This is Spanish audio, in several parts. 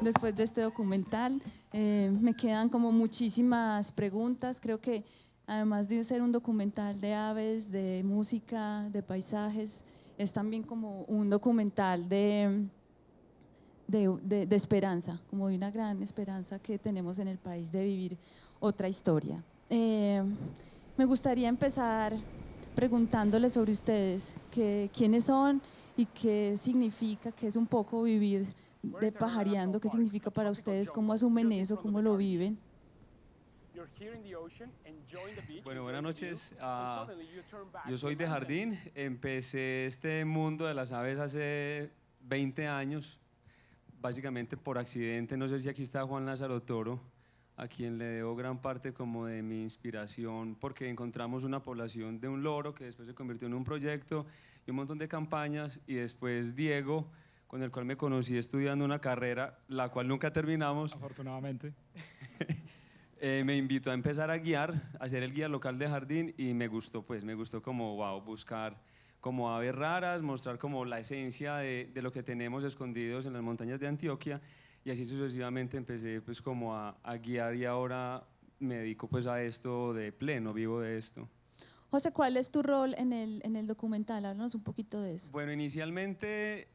después de este documental. Me quedan como muchísimas preguntas. Creo que además de ser un documental de aves, de música, de paisajes, es también como un documental de esperanza, como de una gran esperanza que tenemos en el país de vivir otra historia. Me gustaría empezar preguntándoles sobre ustedes, quiénes son y qué significa, qué es un poco vivir de pajareando, qué significa para ustedes, cómo asumen eso, cómo lo viven. Bueno, buenas noches. Yo soy de Jardín. Empecé este mundo de las aves hace 20 años, básicamente por accidente. No sé si aquí está Juan Lázaro Toro, a quien le debo gran parte como de mi inspiración, porque encontramos una población de un loro que después se convirtió en un proyecto y un montón de campañas, y después Diego, con el cual me conocí estudiando una carrera, la cual nunca terminamos. Afortunadamente. Me invitó a empezar a guiar, a ser el guía local de Jardín, y me gustó como buscar como aves raras, mostrar como la esencia de lo que tenemos escondidos en las montañas de Antioquia, y así sucesivamente empecé pues como a guiar, y ahora me dedico pues a esto de pleno, vivo de esto. José, ¿cuál es tu rol en el documental? Háblanos un poquito de eso. Bueno, inicialmente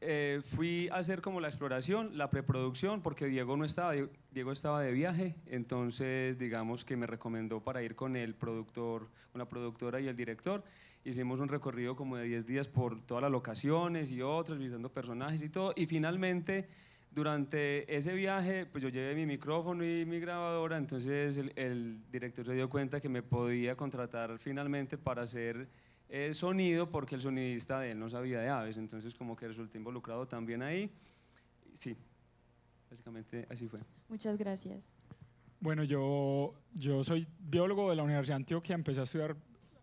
fui a hacer como la exploración, la preproducción, porque Diego no estaba, Diego estaba de viaje, entonces digamos que me recomendó para ir con el productor, con la productora y el director. Hicimos un recorrido como de 10 días por todas las locaciones y otras, visitando personajes y todo, y finalmente durante ese viaje pues yo llevé mi micrófono y mi grabadora, entonces el director se dio cuenta que me podía contratar finalmente para hacer sonido, porque el sonidista de él no sabía de aves, entonces como que resulté involucrado también ahí. Sí, básicamente así fue. Muchas gracias. Bueno, yo soy biólogo de la Universidad de Antioquia, empecé a estudiar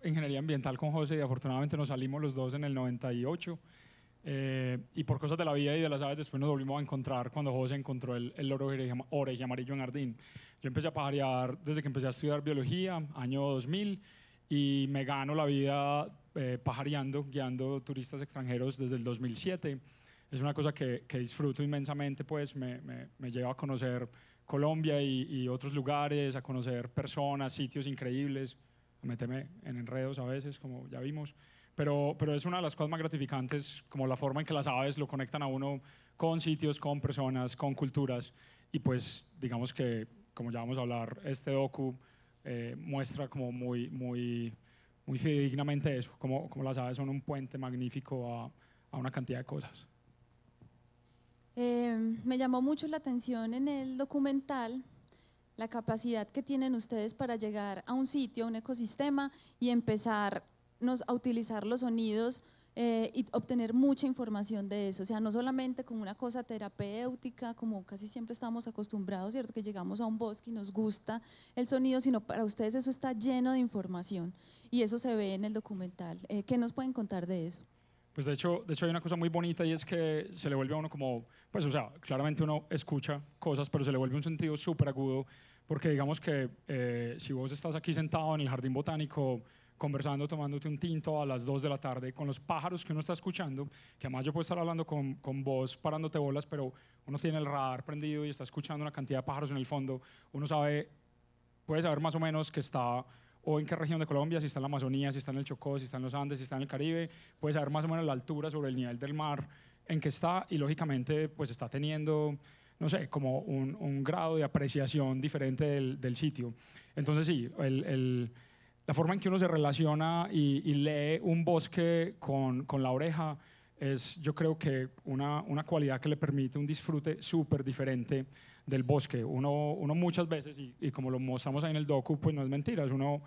ingeniería ambiental con José y afortunadamente nos salimos los dos en el 98. Y por cosas de la vida y de las aves después nos volvimos a encontrar cuando José encontró el loro orejeamarillo en Jardín. Yo empecé a pajarear desde que empecé a estudiar biología, año 2000, y me gano la vida pajareando, guiando turistas extranjeros desde el 2007. Es una cosa que disfruto inmensamente, pues me lleva a conocer Colombia y otros lugares, a conocer personas, sitios increíbles, a meterme en enredos a veces, como ya vimos. Pero es una de las cosas más gratificantes, como la forma en que las aves lo conectan a uno con sitios, con personas, con culturas. Y pues digamos que, como ya vamos a hablar, este docu muestra como muy fidedignamente eso, como las aves son un puente magnífico a una cantidad de cosas. Me llamó mucho la atención en el documental la capacidad que tienen ustedes para llegar a un sitio, a un ecosistema y empezar a utilizar los sonidos y obtener mucha información de eso, o sea, no solamente como una cosa terapéutica, como casi siempre estamos acostumbrados, ¿cierto? Que llegamos a un bosque y nos gusta el sonido, sino para ustedes eso está lleno de información y eso se ve en el documental. ¿Qué nos pueden contar de eso? Pues de hecho hay una cosa muy bonita y es que se le vuelve a uno como, pues o sea, claramente uno escucha cosas, pero se le vuelve un sentido súper agudo, porque digamos que si vos estás aquí sentado en el jardín botánico conversando, tomándote un tinto a las 2 de la tarde con los pájaros que uno está escuchando, que además yo puedo estar hablando con vos parándote bolas, pero uno tiene el radar prendido y está escuchando una cantidad de pájaros en el fondo, uno puede saber más o menos que está o en qué región de Colombia, si está en la Amazonía, si está en el Chocó, si está en los Andes, si está en el Caribe, puede saber más o menos la altura sobre el nivel del mar en que está y lógicamente pues está teniendo, no sé, como un grado de apreciación diferente del sitio. Entonces sí, la forma en que uno se relaciona y lee un bosque con la oreja es, yo creo que una cualidad que le permite un disfrute súper diferente del bosque. Uno muchas veces, y como lo mostramos ahí en el docu, pues no es mentira, es uno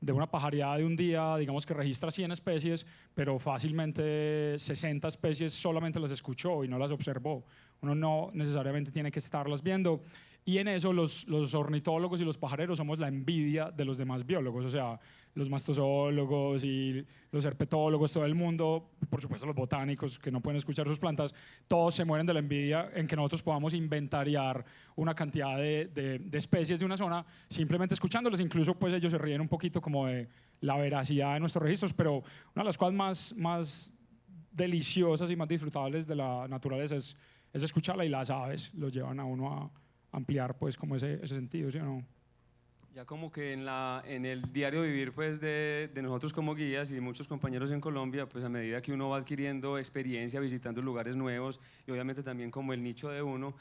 de una pajareada de un día, digamos que registra 100 especies, pero fácilmente 60 especies solamente las escuchó y no las observó. Uno no necesariamente tiene que estarlas viendo. Y en eso los ornitólogos y los pajareros somos la envidia de los demás biólogos, o sea, los mastozoólogos y los herpetólogos, todo el mundo, por supuesto los botánicos que no pueden escuchar sus plantas, todos se mueren de la envidia en que nosotros podamos inventariar una cantidad de especies de una zona simplemente escuchándolas. Incluso pues ellos se ríen un poquito como de la veracidad de nuestros registros, pero una de las cosas más deliciosas y más disfrutables de la naturaleza es es escucharla, y las aves lo llevan a uno a ampliar pues como ese sentido, ¿sí o no? Ya como que en el diario vivir pues de nosotros como guías y muchos compañeros en Colombia, pues a medida que uno va adquiriendo experiencia, visitando lugares nuevos y obviamente también como el nicho de uno,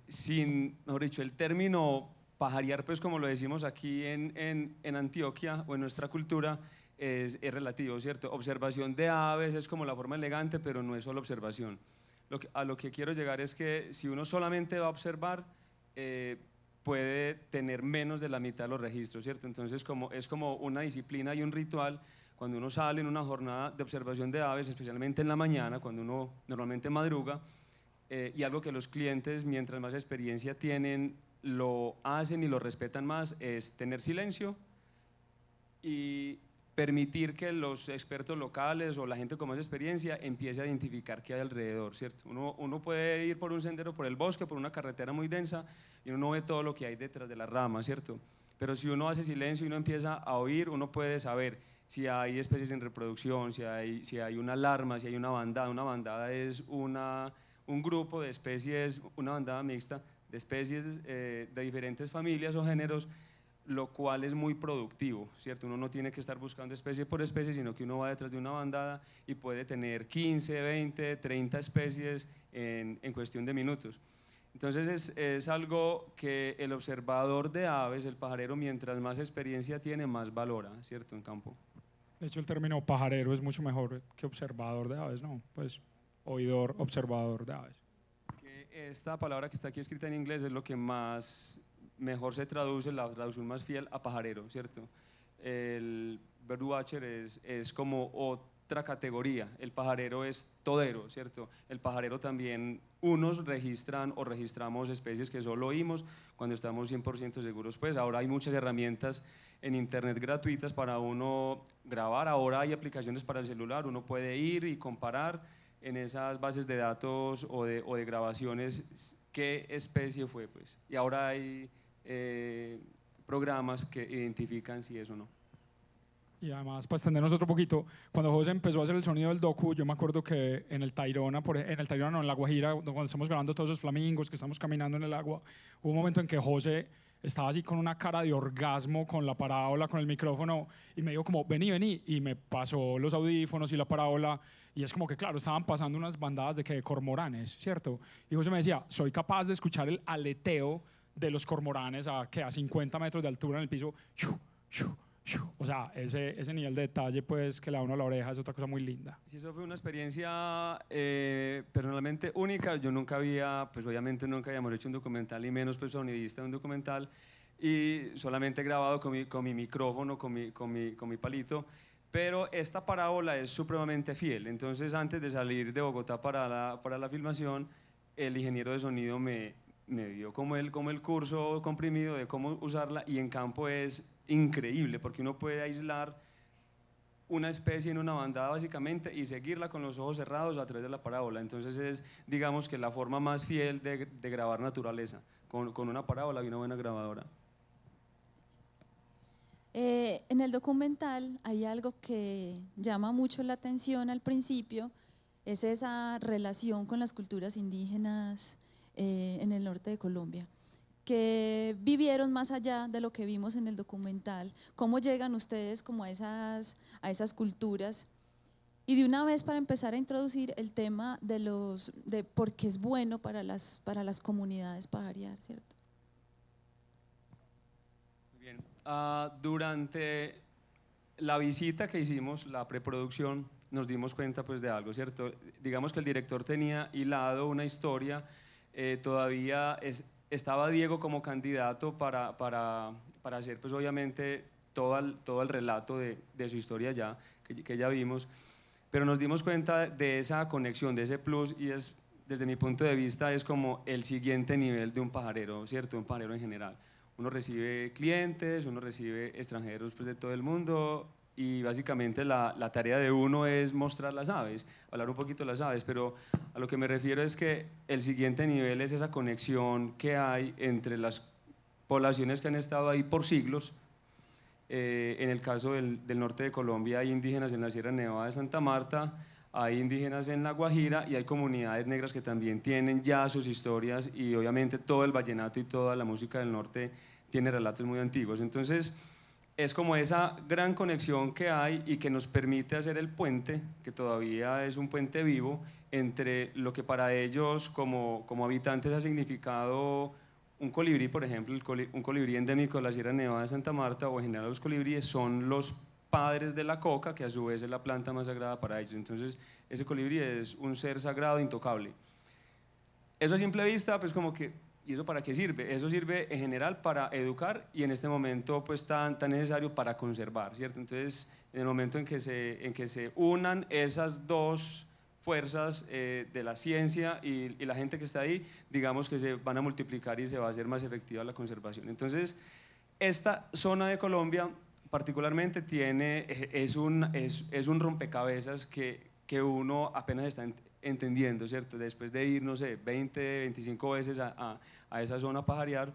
sin, mejor dicho, el término pajarear, pues como lo decimos aquí en Antioquia o en nuestra cultura, es relativo, ¿cierto? Observación de aves es como la forma elegante, pero no es solo observación. A lo que quiero llegar es que si uno solamente va a observar, puede tener menos de la mitad de los registros, ¿cierto? Entonces es como una disciplina y un ritual cuando uno sale en una jornada de observación de aves, especialmente en la mañana, cuando uno normalmente madruga, y algo que los clientes, mientras más experiencia tienen, lo hacen y lo respetan más, es tener silencio y permitir que los expertos locales o la gente con más experiencia empiece a identificar qué hay alrededor, ¿cierto? Uno puede ir por un sendero, por el bosque, por una carretera muy densa y uno no ve todo lo que hay detrás de las ramas, ¿cierto? Pero si uno hace silencio y uno empieza a oír, uno puede saber si hay especies en reproducción, si hay una alarma, si hay una bandada. Una bandada es un grupo de especies, una bandada mixta de especies de diferentes familias o géneros, lo cual es muy productivo, ¿cierto? Uno no tiene que estar buscando especie por especie, sino que uno va detrás de una bandada y puede tener 15, 20, 30 especies en cuestión de minutos. Entonces es algo que el observador de aves, el pajarero, mientras más experiencia tiene, más valora, ¿cierto? En campo. De hecho, el término pajarero es mucho mejor que observador de aves, ¿no? Pues oidor, observador de aves. Que esta palabra que está aquí escrita en inglés es lo que más mejor se traduce, la traducción más fiel a pajarero, ¿cierto? El birdwatcher es como otra categoría, el pajarero es todero, ¿cierto? El pajarero también, unos registran o registramos especies que solo oímos cuando estamos 100% seguros, pues ahora hay muchas herramientas en internet gratuitas para uno grabar, ahora hay aplicaciones para el celular, uno puede ir y comparar en esas bases de datos o de grabaciones qué especie fue, pues. Y ahora hay programas que identifican si es o no. Y además, para extendernos otro poquito, cuando José empezó a hacer el sonido del docu, yo me acuerdo que en el Tayrona, en el Tayrona no, en La Guajira, cuando estamos grabando todos esos flamingos, que estamos caminando en el agua, hubo un momento en que José estaba así con una cara de orgasmo, con la parábola, con el micrófono, y me dijo como, vení, vení, y me pasó los audífonos y la parábola, y es como que, claro, estaban pasando unas bandadas de cormoranes, ¿cierto? Y José me decía, soy capaz de escuchar el aleteo de los cormoranes a 50 metros de altura en el piso, shu, shu, shu. O sea, ese nivel de detalle, pues, que le da uno a la oreja es otra cosa muy linda. Sí, eso fue una experiencia personalmente única. Yo nunca había, pues obviamente nunca habíamos hecho un documental, y menos pues sonidista de un documental, y solamente grabado con mi micrófono, con mi palito. Pero esta parábola es supremamente fiel. Entonces, antes de salir de Bogotá para la filmación, el ingeniero de sonido me dio como el curso comprimido de cómo usarla, y en campo es increíble porque uno puede aislar una especie en una bandada básicamente y seguirla con los ojos cerrados a través de la parábola. Entonces es, digamos, que la forma más fiel de grabar naturaleza, con una parábola y una buena grabadora. En el documental hay algo que llama mucho la atención al principio, es esa relación con las culturas indígenas en el norte de Colombia, que vivieron más allá de lo que vimos en el documental. ¿Cómo llegan ustedes como a esas culturas? Y de una vez, para empezar a introducir el tema de por qué es bueno para las comunidades pajarear, ¿cierto? Bien. Durante la visita que hicimos, la preproducción, nos dimos cuenta pues de algo, ¿cierto? Digamos que el director tenía hilado una historia, todavía estaba Diego como candidato para hacer pues obviamente todo el relato de su historia ya, que ya vimos, pero nos dimos cuenta de esa conexión, de ese plus, y es, desde mi punto de vista, es como el siguiente nivel de un pajarero, ¿cierto? Un pajarero en general. Uno recibe clientes, uno recibe extranjeros pues, de todo el mundo, y básicamente la tarea de uno es mostrar las aves, hablar un poquito de las aves, pero a lo que me refiero es que el siguiente nivel es esa conexión que hay entre las poblaciones que han estado ahí por siglos. En el caso del norte de Colombia hay indígenas en la Sierra Nevada de Santa Marta, hay indígenas en La Guajira y hay comunidades negras que también tienen ya sus historias, y obviamente todo el vallenato y toda la música del norte tiene relatos muy antiguos. Entonces es como esa gran conexión que hay y que nos permite hacer el puente, que todavía es un puente vivo, entre lo que para ellos como habitantes ha significado un colibrí, por ejemplo, un colibrí endémico de la Sierra Nevada de Santa Marta, o en general los colibríes son los padres de la coca, que a su vez es la planta más sagrada para ellos. Entonces ese colibrí es un ser sagrado, intocable. Eso a simple vista, pues como que, ¿y eso para qué sirve? Eso sirve en general para educar, y en este momento pues tan necesario para conservar, ¿cierto? Entonces, en el momento en que se unan esas dos fuerzas de la ciencia y la gente que está ahí, digamos que se van a multiplicar y se va a hacer más efectiva la conservación. Entonces, esta zona de Colombia particularmente es un rompecabezas que uno apenas está entendiendo, ¿cierto? Después de ir, no sé, 20, 25 veces a esa zona a pajarear,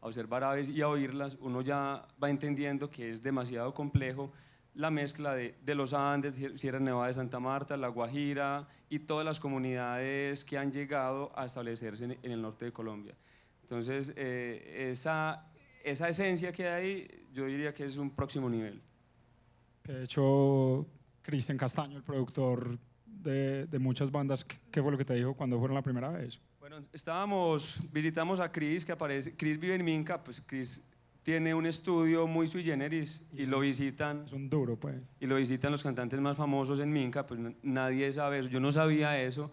a observar aves y a oírlas, uno ya va entendiendo que es demasiado complejo la mezcla de los Andes, Sierra Nevada de Santa Marta, La Guajira y todas las comunidades que han llegado a establecerse en el norte de Colombia. Entonces, esa esencia que hay, yo diría que es un próximo nivel. Que de hecho, Cristian Castaño, el productor de muchas bandas, ¿qué fue lo que te dijo cuando fueron la primera vez? Bueno, visitamos a Chris, que aparece. Chris vive en Minca, pues Chris tiene un estudio muy sui generis y lo visitan. Es un duro, pues. Y lo visitan los cantantes más famosos en Minca, pues nadie sabe eso. Yo no sabía eso,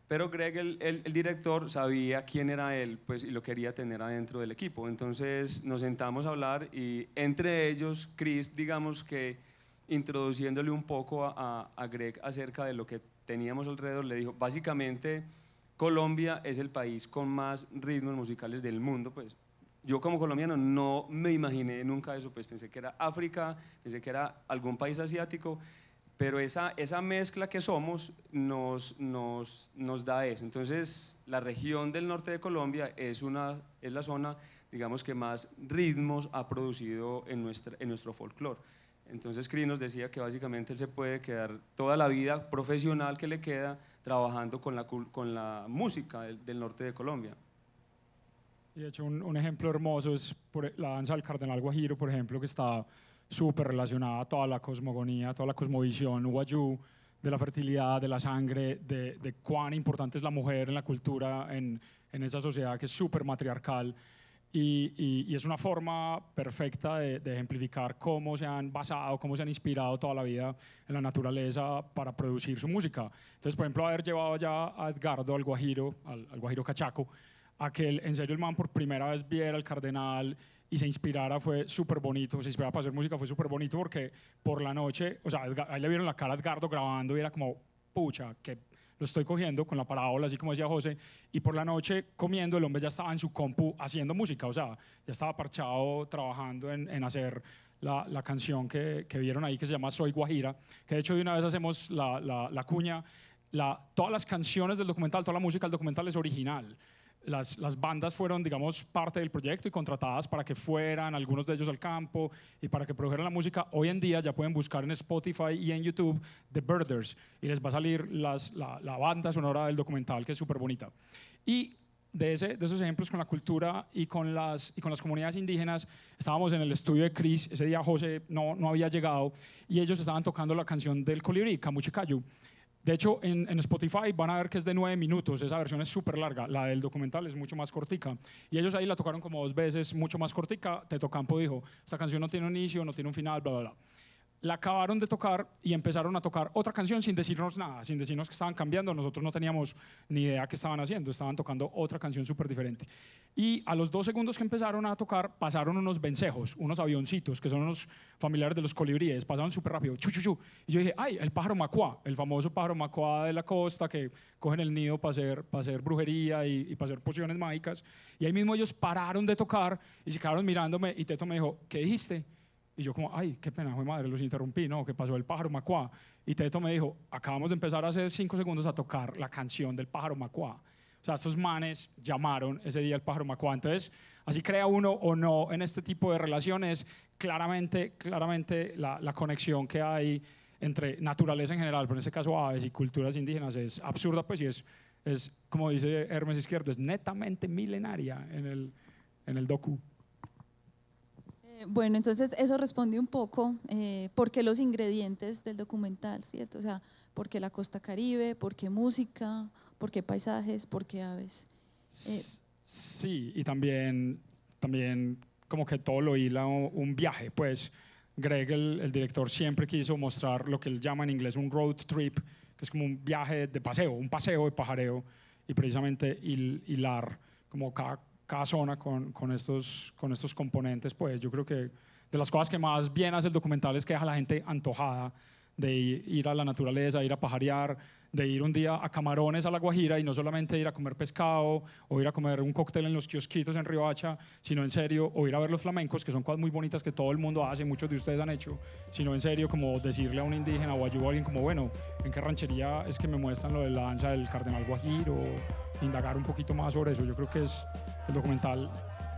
pero Greg, el director, sabía quién era él, pues, y lo quería tener adentro del equipo. Entonces nos sentamos a hablar, y entre ellos, Chris, digamos que introduciéndole un poco a Greg acerca de lo que teníamos alrededor, le dijo, básicamente, Colombia es el país con más ritmos musicales del mundo, pues. Yo como colombiano no me imaginé nunca eso, pues pensé que era África, pensé que era algún país asiático, pero esa mezcla que somos nos da eso. Entonces, la región del norte de Colombia es la zona, digamos, que más ritmos ha producido en nuestro folclore. Entonces, Chris nos decía que básicamente él se puede quedar toda la vida profesional que le queda trabajando con la música del norte de Colombia. Y de hecho, un ejemplo hermoso es la danza del Cardenal Guajiro, por ejemplo, que está súper relacionada a toda la cosmogonía, toda la cosmovisión wayú, de la fertilidad, de la sangre, de cuán importante es la mujer en la cultura, en esa sociedad que es súper matriarcal. Y es una forma perfecta de ejemplificar cómo se han basado, cómo se han inspirado toda la vida en la naturaleza para producir su música. Entonces, por ejemplo, haber llevado ya a Edgardo al Guajiro, al Guajiro Cachaco, a que en serio el man por primera vez viera el Cardenal y se inspirara, fue súper bonito. Se inspirara para hacer música, fue súper bonito, porque por la noche, o sea, ahí le vieron la cara a Edgardo grabando y era como, pucha, que lo estoy cogiendo con la parábola, así como decía José, y por la noche comiendo, el hombre ya estaba en su compu haciendo música, o sea, ya estaba parchado trabajando en hacer la canción que vieron ahí, que se llama Soy Guajira, que de hecho de una vez hacemos la cuña. Todas las canciones del documental, toda la música del documental es original. Las bandas fueron, digamos, parte del proyecto y contratadas para que fueran algunos de ellos al campo y para que produjeran la música. Hoy en día ya pueden buscar en Spotify y en YouTube The Birders y les va a salir la banda sonora del documental, que es súper bonita. Y de esos ejemplos con la cultura y con las comunidades indígenas, estábamos en el estudio de Chris. Ese día José no había llegado y ellos estaban tocando la canción del colibrí, Camuchicayu. De hecho, en Spotify van a ver que es de 9 minutos, esa versión es súper larga, la del documental es mucho más cortica. Y ellos ahí la tocaron como 2 veces, mucho más cortica. Teto Campo dijo, esta canción no tiene un inicio, no tiene un final, bla, bla, bla. La acabaron de tocar y empezaron a tocar otra canción sin decirnos nada, sin decirnos que estaban cambiando. Nosotros no teníamos ni idea qué estaban haciendo, estaban tocando otra canción súper diferente. Y a los 2 segundos que empezaron a tocar, pasaron unos vencejos, unos avioncitos, que son unos familiares de los colibríes, pasaron súper rápido, chu, chu, chu. Y yo dije, ay, el pájaro macuá, el famoso pájaro macuá de la costa, que cogen el nido para hacer brujería y para hacer pociones mágicas. Y ahí mismo ellos pararon de tocar y se quedaron mirándome, y Teto me dijo, ¿qué dijiste? Y yo como, ay, qué pena, fue madre, los interrumpí, ¿no? ¿Qué pasó el pájaro macuá? Y Teto me dijo, acabamos de empezar hace 5 segundos a tocar la canción del pájaro macuá. O sea, estos manes llamaron ese día el pájaro macuá. Entonces, así crea uno o no en este tipo de relaciones, claramente la conexión que hay entre naturaleza en general, pero en este caso aves y culturas indígenas, es absurda, pues, y es como dice Hermes Izquierdo, es netamente milenaria en el docu. Bueno, entonces eso responde un poco por qué los ingredientes del documental, ¿cierto? O sea, por qué la costa Caribe, por qué música, por qué paisajes, por qué aves. Sí, y también como que todo lo hila un viaje, pues Greg, el director, siempre quiso mostrar lo que él llama en inglés un road trip, que es como un viaje de paseo, un paseo de pajareo, y precisamente hilar como cada zona con estos componentes. Pues yo creo que de las cosas que más bien hace el documental es que deja a la gente antojada de ir a la naturaleza, ir a pajarear, de ir un día a Camarones a La Guajira y no solamente ir a comer pescado o ir a comer un cóctel en los kiosquitos en Riohacha, sino en serio, o ir a ver los flamencos, que son cosas muy bonitas que todo el mundo hace, muchos de ustedes han hecho, sino en serio como decirle a un indígena o ayudar a alguien como, bueno, ¿en qué ranchería es que me muestran lo de la danza del Cardenal Guajiro? Indagar un poquito más sobre eso. Yo creo que el documental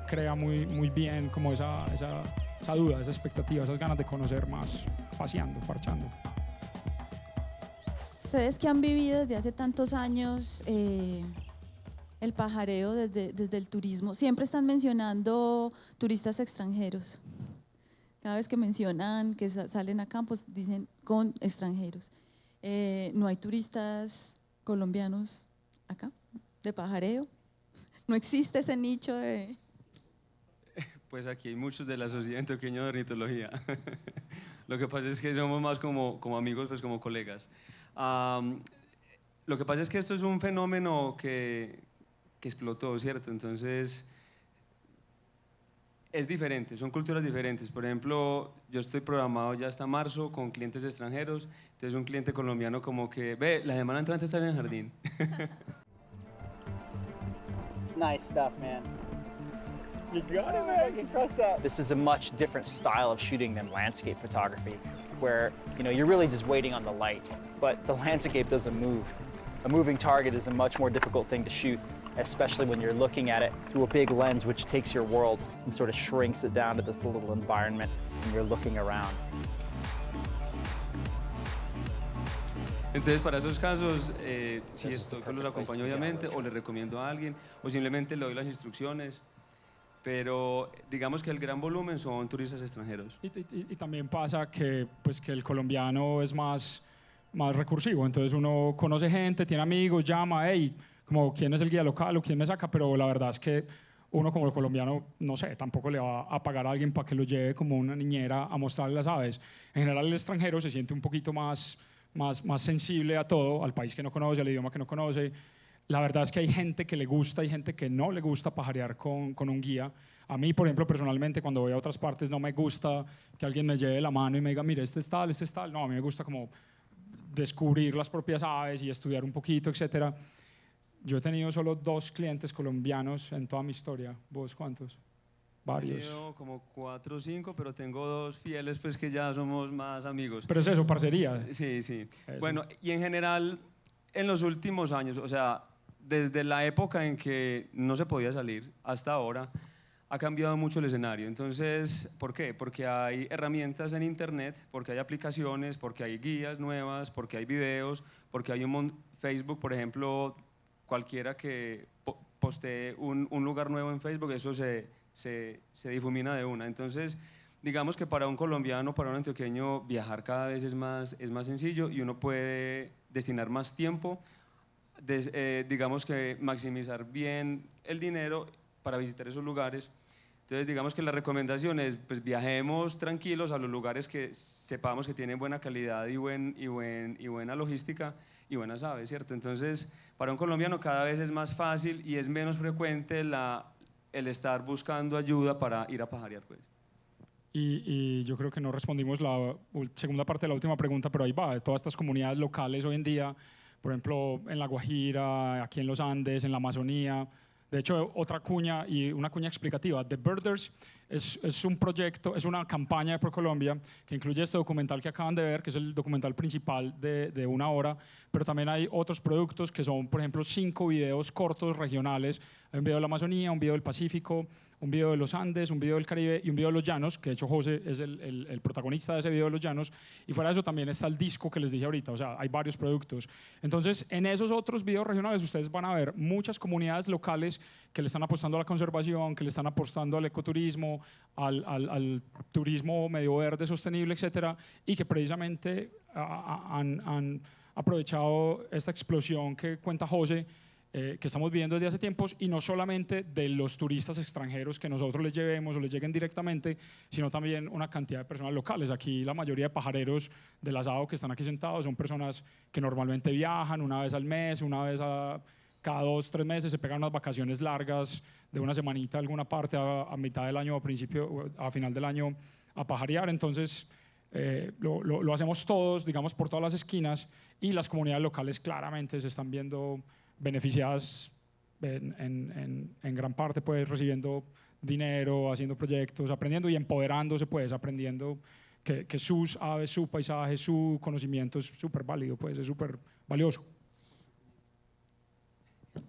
crea muy bien como esa duda, esa expectativa, esas ganas de conocer más, paseando, parchando. Ustedes que han vivido desde hace tantos años el pajareo desde el turismo, siempre están mencionando turistas extranjeros. Cada vez que mencionan que salen a campos, dicen con extranjeros. No hay turistas colombianos acá, de pajareo. No existe ese nicho de… Pues aquí hay muchos de la Sociedad Antioqueña de Ornitología. Lo que pasa es que somos más como amigos, pues como colegas. Lo que pasa es que esto es un fenómeno que explotó, ¿cierto? Entonces, es diferente, son culturas diferentes. Por ejemplo, yo estoy programado ya hasta marzo con clientes extranjeros, entonces un cliente colombiano como que, ve, la semana entrante está en el jardín. It's nice stuff, man. You got it, man. You crushed that. This is a much different style of shooting than landscape photography, where you're really just waiting on the light, but the landscape doesn't move. A moving target is a much more difficult thing to shoot, especially when you're looking at it through a big lens which takes your world and sort of shrinks it down to this little environment and you're looking around. Entonces, para esos casos, si estoy, pues los acompaño obviamente, o les recomiendo a alguien, o simplemente le doy las instrucciones. Pero digamos que el gran volumen son turistas extranjeros. Y también pasa que el colombiano es más recursivo, entonces uno conoce gente, tiene amigos, llama, hey, como quién es el guía local o quién me saca, pero la verdad es que uno como colombiano, no sé, tampoco le va a pagar a alguien para que lo lleve como una niñera a mostrarle las aves. En general el extranjero se siente un poquito más sensible a todo, al país que no conoce, al idioma que no conoce. La verdad es que hay gente que le gusta y gente que no le gusta pajarear con un guía. A mí, por ejemplo, personalmente, cuando voy a otras partes no me gusta que alguien me lleve la mano y me diga, mire, este es tal. No, a mí me gusta como descubrir las propias aves y estudiar un poquito, etc. Yo he tenido solo 2 clientes colombianos en toda mi historia. ¿Vos cuántos? Varios. He tenido como 4 o 5, pero tengo 2 fieles pues que ya somos más amigos. Pero es eso, parcería. Sí. Eso. Bueno, y en general, en los últimos años, o sea, desde la época en que no se podía salir hasta ahora, ha cambiado mucho el escenario. Entonces, ¿por qué? Porque hay herramientas en internet, porque hay aplicaciones, porque hay guías nuevas, porque hay videos, porque hay Facebook, por ejemplo, cualquiera que postee un lugar nuevo en Facebook, eso se difumina de una. Entonces, digamos que para un colombiano, para un antioqueño, viajar cada vez es más sencillo y uno puede destinar más tiempo, digamos que maximizar bien el dinero para visitar esos lugares. Entonces, digamos que la recomendación es, pues viajemos tranquilos a los lugares que sepamos que tienen buena calidad y buena logística y buenas aves, ¿cierto? Entonces, para un colombiano cada vez es más fácil y es menos frecuente el estar buscando ayuda para ir a pajarear, pues. Y yo creo que no respondimos la segunda parte de la última pregunta, pero ahí va, todas estas comunidades locales hoy en día, por ejemplo, en La Guajira, aquí en los Andes, en la Amazonía. De hecho, otra cuña y una cuña explicativa. The Birders es un proyecto, es una campaña de ProColombia que incluye este documental que acaban de ver, que es el documental principal de 1 hora, pero también hay otros productos que son, por ejemplo, 5 videos cortos regionales. Hay un video de la Amazonía, un video del Pacífico, un video de los Andes, un video del Caribe y un video de los Llanos, que de hecho José es el protagonista de ese video de los Llanos, y fuera de eso también está el disco que les dije ahorita, o sea, hay varios productos. Entonces, en esos otros videos regionales ustedes van a ver muchas comunidades locales que le están apostando a la conservación, que le están apostando al ecoturismo, al turismo medio verde, sostenible, etcétera, y que precisamente han aprovechado esta explosión que cuenta José, que estamos viviendo desde hace tiempos, y no solamente de los turistas extranjeros que nosotros les llevemos o les lleguen directamente, sino también una cantidad de personas locales. Aquí la mayoría de pajareros del asado que están aquí sentados son personas que normalmente viajan una vez al mes, una vez cada 2 o 3 meses, se pegan unas vacaciones largas de una semanita a alguna parte a mitad del año, a final del año, a pajarear. Entonces lo hacemos todos, digamos, por todas las esquinas, y las comunidades locales claramente se están viendo beneficiadas en gran parte, pues recibiendo dinero, haciendo proyectos, aprendiendo y empoderándose, pues aprendiendo que sus aves, su paisaje, su conocimiento es súper válido, pues es súper valioso.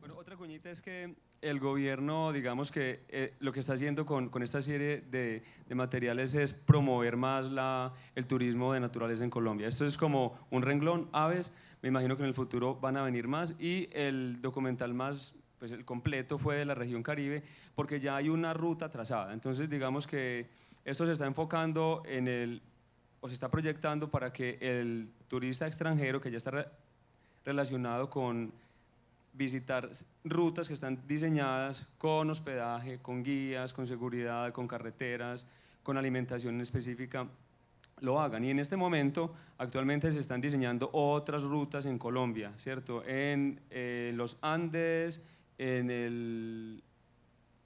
Bueno, otra cuñita es que el gobierno, digamos que lo que está haciendo con esta serie de materiales es promover más el turismo de naturaleza en Colombia. Esto es como un renglón, aves. Me imagino que en el futuro van a venir más, y el documental más, pues el completo fue de la región Caribe, porque ya hay una ruta trazada. Entonces, digamos que esto se está enfocando o se está proyectando para que el turista extranjero que ya está relacionado con visitar rutas que están diseñadas con hospedaje, con guías, con seguridad, con carreteras, con alimentación específica, lo hagan. Y en este momento, actualmente se están diseñando otras rutas en Colombia, ¿cierto? En los Andes, en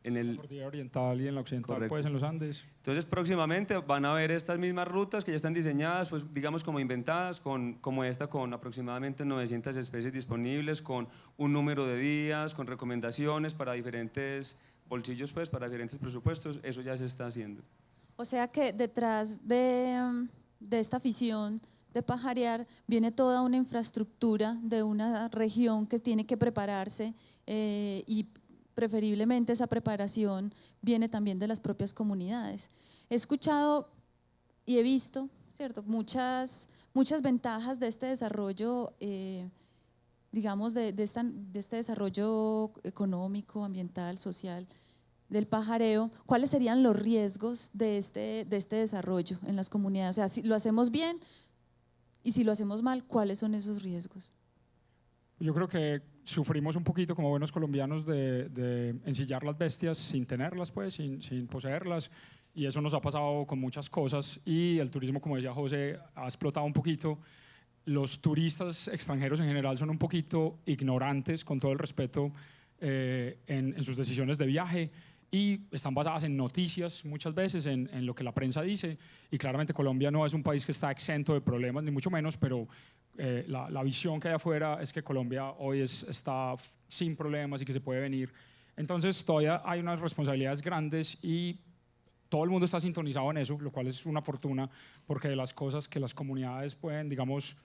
la cordillera oriental y en la occidental, correcto, pues en los Andes. Entonces, próximamente van a ver estas mismas rutas que ya están diseñadas, pues digamos como inventadas, como esta, con aproximadamente 900 especies disponibles, con un número de días, con recomendaciones para diferentes bolsillos, pues para diferentes presupuestos. Eso ya se está haciendo. O sea que detrás de esta afición de pajarear viene toda una infraestructura de una región que tiene que prepararse, y preferiblemente esa preparación viene también de las propias comunidades. He escuchado y he visto, ¿cierto?, muchas ventajas de este desarrollo, digamos, de este desarrollo económico, ambiental, social, del pajareo. ¿Cuáles serían los riesgos de este desarrollo en las comunidades? O sea, si lo hacemos bien y si lo hacemos mal, ¿cuáles son esos riesgos? Yo creo que sufrimos un poquito como buenos colombianos de ensillar las bestias sin tenerlas, pues, sin poseerlas, y eso nos ha pasado con muchas cosas, y el turismo, como decía José, ha explotado un poquito. Los turistas extranjeros en general son un poquito ignorantes, con todo el respeto, en sus decisiones de viaje, y están basadas en noticias muchas veces, en lo que la prensa dice, y claramente Colombia no es un país que está exento de problemas, ni mucho menos, pero la visión que hay afuera es que Colombia hoy está sin problemas y que se puede venir. Entonces todavía hay unas responsabilidades grandes, y todo el mundo está sintonizado en eso, lo cual es una fortuna, porque de las cosas que las comunidades pueden, digamos,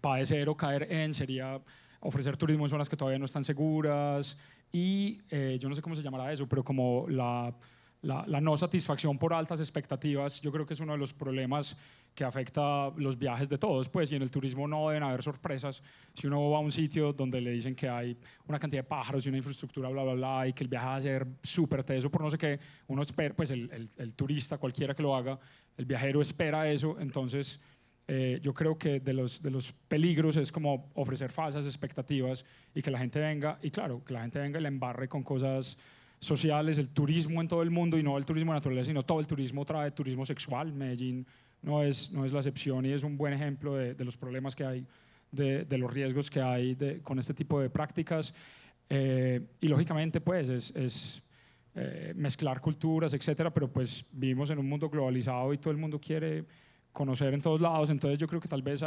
padecer o caer en sería ofrecer turismo en zonas que todavía no están seguras, y yo no sé cómo se llamará eso, pero como la no satisfacción por altas expectativas, yo creo que es uno de los problemas que afecta los viajes de todos, pues, y en el turismo no deben haber sorpresas. Si uno va a un sitio donde le dicen que hay una cantidad de pájaros y una infraestructura, bla, bla, bla, y que el viaje va a ser súper teso por no sé qué, uno espera, pues el turista, cualquiera que lo haga, el viajero espera eso. Entonces yo creo que de los peligros es como ofrecer falsas expectativas y que la gente venga, y claro, que la gente venga y la embarre con cosas sociales. El turismo en todo el mundo, y no el turismo de naturaleza, sino todo el turismo, trae turismo sexual. Medellín no es la excepción, y es un buen ejemplo de los problemas que hay, de los riesgos que hay con este tipo de prácticas. Y lógicamente pues es mezclar culturas, etcétera, pero pues vivimos en un mundo globalizado y todo el mundo quiere conocer en todos lados. Entonces yo creo que tal vez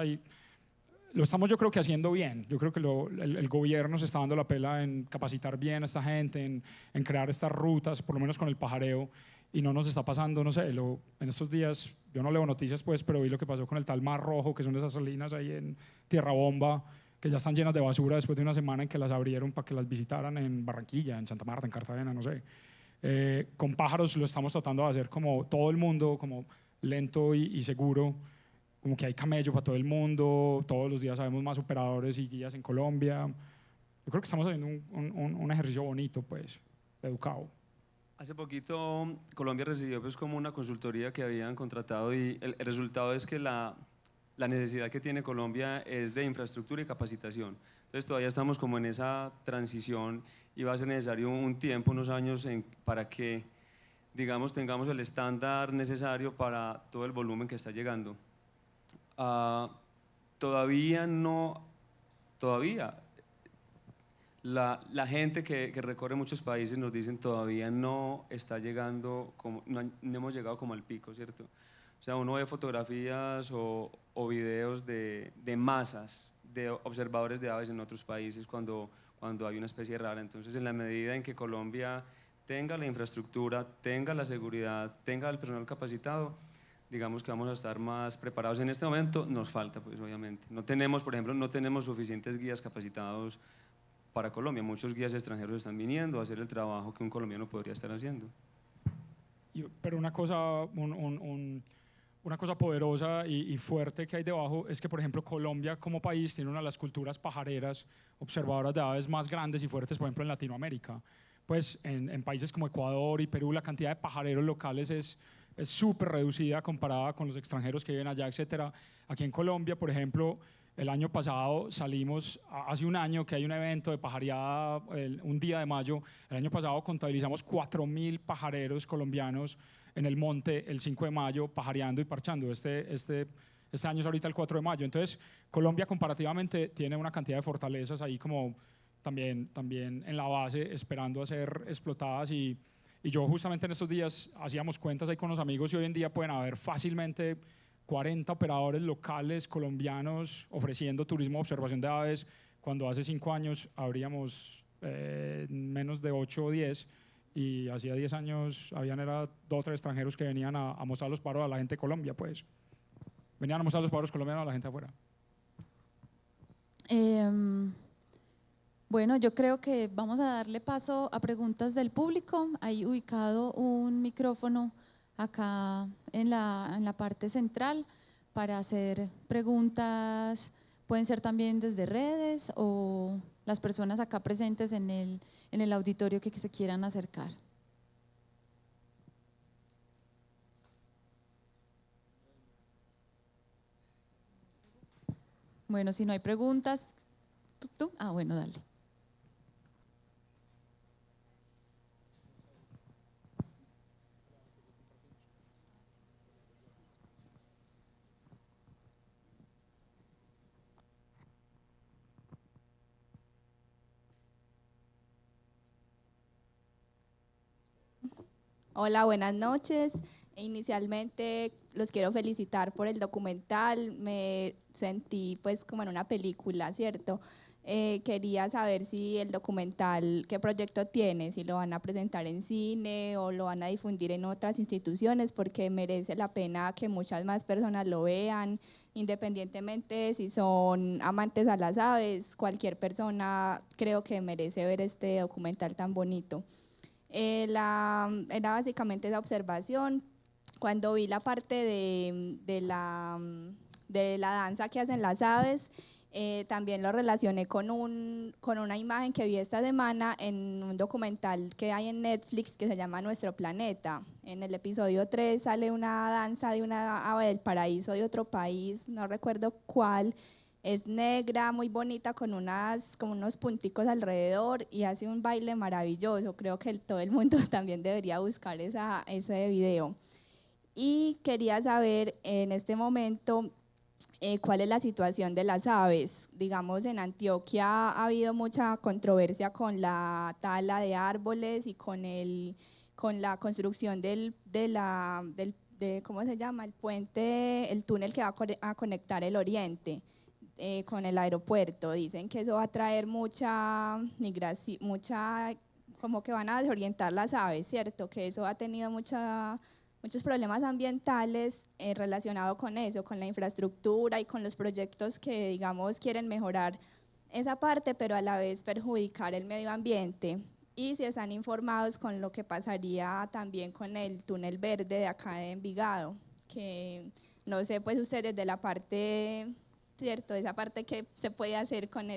lo estamos yo creo que haciendo bien. Yo creo que el gobierno se está dando la pela en capacitar bien a esta gente, en crear estas rutas, por lo menos con el pajareo, y no nos está pasando, no sé, en estos días, yo no leo noticias pues, pero vi lo que pasó con el tal Mar Rojo, que son esas salinas ahí en Tierra Bomba, que ya están llenas de basura después de una semana en que las abrieron para que las visitaran en Barranquilla, en Santa Marta, en Cartagena, no sé. Con pájaros lo estamos tratando de hacer como todo el mundo, como lento y seguro, como que hay camello para todo el mundo, todos los días sabemos más operadores y guías en Colombia. Yo creo que estamos haciendo un ejercicio bonito, pues, educado. Hace poquito Colombia recibió pues como una consultoría que habían contratado y el resultado es que la necesidad que tiene Colombia es de infraestructura y capacitación. Entonces todavía estamos como en esa transición y va a ser necesario un tiempo, unos años para que, digamos, tengamos el estándar necesario para todo el volumen que está llegando. Todavía la gente que recorre muchos países nos dicen todavía no está llegando, no hemos llegado como al pico, ¿cierto? O sea, uno ve fotografías o videos de masas de observadores de aves en otros países cuando hay una especie rara. Entonces, en la medida en que Colombia tenga la infraestructura, tenga la seguridad, tenga el personal capacitado, digamos que vamos a estar más preparados. En este momento nos falta, pues obviamente. No tenemos, por ejemplo, no tenemos suficientes guías capacitados para Colombia. Muchos guías extranjeros están viniendo a hacer el trabajo que un colombiano podría estar haciendo. Pero una cosa, una cosa poderosa y fuerte que hay debajo es que, por ejemplo, Colombia como país tiene una de las culturas pajareras, observadoras de aves más grandes y fuertes, por ejemplo, en Latinoamérica. Pues en países como Ecuador y Perú la cantidad de pajareros locales es súper reducida comparada con los extranjeros que viven allá, etcétera. Aquí en Colombia, por ejemplo, el año pasado salimos, hace un año que hay un evento de pajareada, un día de mayo, el año pasado contabilizamos 4.000 pajareros colombianos en el monte el 5 de mayo pajareando y parchando. Este año es ahorita el 4 de mayo. Entonces, Colombia comparativamente tiene una cantidad de fortalezas ahí como también en la base esperando a ser explotadas y yo justamente en estos días hacíamos cuentas ahí con los amigos y hoy en día pueden haber fácilmente 40 operadores locales colombianos ofreciendo turismo de observación de aves, cuando hace 5 años habríamos menos de 8 o 10 y hacía 10 años habían 2 o 3 extranjeros que venían a mostrar los paros a la gente de Colombia, pues venían a mostrar los paros colombianos a la gente afuera. Bueno, yo creo que vamos a darle paso a preguntas del público. Hay ubicado un micrófono acá en la parte central para hacer preguntas. Pueden ser también desde redes o las personas acá presentes en el auditorio que se quieran acercar. Bueno, si no hay preguntas, ¿tú? Ah, bueno, dale. Hola, buenas noches. Inicialmente los quiero felicitar por el documental. Me sentí pues como en una película, ¿cierto? Quería saber si el documental, qué proyecto tiene, si lo van a presentar en cine o lo van a difundir en otras instituciones, porque merece la pena que muchas más personas lo vean, independientemente si son amantes a las aves, cualquier persona creo que merece ver este documental tan bonito. Era básicamente esa observación. Cuando vi la parte de la danza que hacen las aves, también lo relacioné con una imagen que vi esta semana en un documental que hay en Netflix que se llama Nuestro Planeta. En el episodio 3 sale una danza de una ave del paraíso de otro país, no recuerdo cuál. Es negra, muy bonita, con unos punticos alrededor y hace un baile maravilloso. Creo que todo el mundo también debería buscar ese video. Y quería saber en este momento cuál es la situación de las aves. Digamos, en Antioquia ha habido mucha controversia con la tala de árboles y con la construcción ¿cómo se llama? El puente, el túnel que va a conectar el oriente. con el aeropuerto. Dicen que eso va a traer mucha migración, como que van a desorientar las aves, ¿cierto? Que eso ha tenido muchos problemas ambientales relacionados con eso, con la infraestructura y con los proyectos que, digamos, quieren mejorar esa parte, pero a la vez perjudicar el medio ambiente. Y si están informados con lo que pasaría también con el túnel verde de acá de Envigado, que no sé, pues ustedes de la parte, ¿cierto? Esa parte que se puede hacer con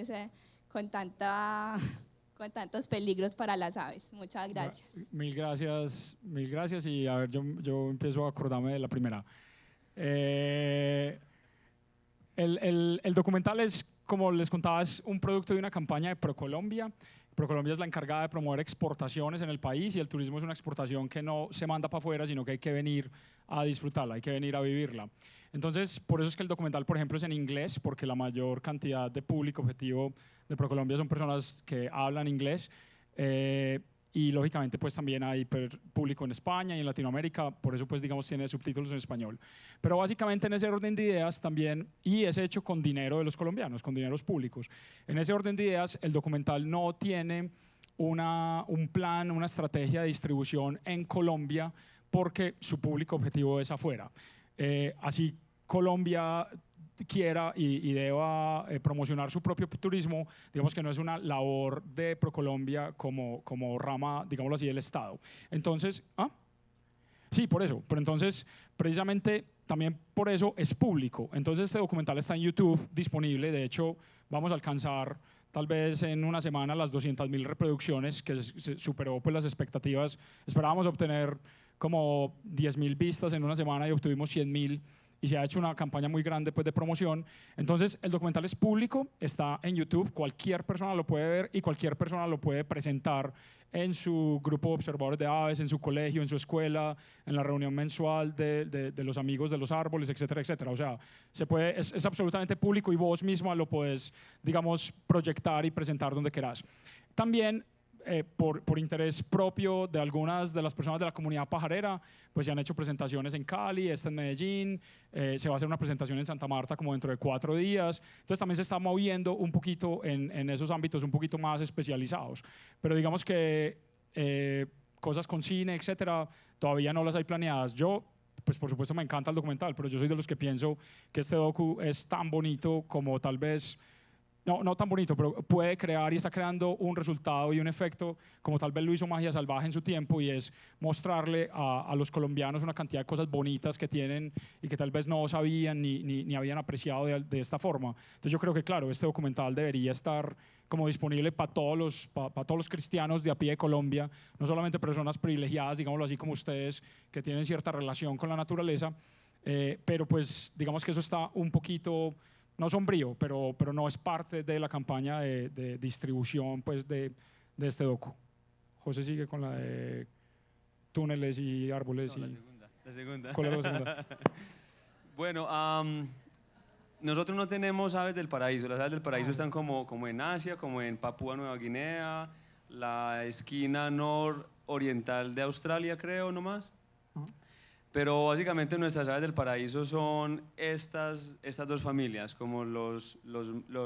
tantos peligros para las aves. Muchas gracias. Mil gracias y a ver, yo empiezo a acordarme de la primera. El documental es, como les contaba, es un producto de una campaña de ProColombia. ProColombia es la encargada de promover exportaciones en el país y el turismo es una exportación que no se manda para afuera, sino que hay que venir a disfrutarla, hay que venir a vivirla. Entonces, por eso es que el documental, por ejemplo, es en inglés, porque la mayor cantidad de público objetivo de ProColombia son personas que hablan inglés. Y lógicamente pues también hay público en España y en Latinoamérica, por eso pues digamos tiene subtítulos en español. Pero básicamente en ese orden de ideas también, y es hecho con dinero de los colombianos, con dineros públicos, en ese orden de ideas el documental no tiene un plan, una estrategia de distribución en Colombia porque su público objetivo es afuera. Así Colombia quiera y deba promocionar su propio turismo, digamos que no es una labor de ProColombia como rama, digámoslo así, del Estado. Entonces, sí, por eso, pero entonces precisamente también por eso es público. Entonces este documental está en YouTube disponible, de hecho vamos a alcanzar tal vez en una semana las 200.000 reproducciones, que se superó pues las expectativas. Esperábamos obtener como 10.000 vistas en una semana y obtuvimos 100.000. Y se ha hecho una campaña muy grande pues, de promoción. Entonces, el documental es público, está en YouTube, cualquier persona lo puede ver y cualquier persona lo puede presentar en su grupo de observadores de aves, en su colegio, en su escuela, en la reunión mensual de los amigos de los árboles, etcétera, etcétera. O sea, es absolutamente público y vos misma lo puedes, digamos, proyectar y presentar donde querás. También, por interés propio de algunas de las personas de la comunidad pajarera, pues se han hecho presentaciones en Cali, en Medellín, se va a hacer una presentación en Santa Marta como dentro de 4 días, entonces también se está moviendo un poquito en esos ámbitos un poquito más especializados, pero digamos que cosas con cine, etcétera, todavía no las hay planeadas. Yo, pues por supuesto me encanta el documental, pero yo soy de los que pienso que este docu es tan bonito como tal vez, no tan bonito, pero puede crear y está creando un resultado y un efecto como tal vez lo hizo Magia Salvaje en su tiempo, y es mostrarle a los colombianos una cantidad de cosas bonitas que tienen y que tal vez no sabían ni habían apreciado de esta forma. Entonces yo creo que claro, este documental debería estar como disponible para todos los cristianos de a pie de Colombia, no solamente personas privilegiadas, digámoslo así, como ustedes, que tienen cierta relación con la naturaleza, pero pues digamos que eso está un poquito, no sombrío, pero no es parte de la campaña de distribución pues, de este docu. José sigue con la de túneles y árboles. No, la segunda. ¿Cuál es la segunda? Bueno, nosotros no tenemos aves del paraíso. Las aves del paraíso están como en Asia, como en Papúa Nueva Guinea, la esquina nororiental de Australia, creo, nomás. Pero básicamente nuestras aves del paraíso son estas 2 familias, como los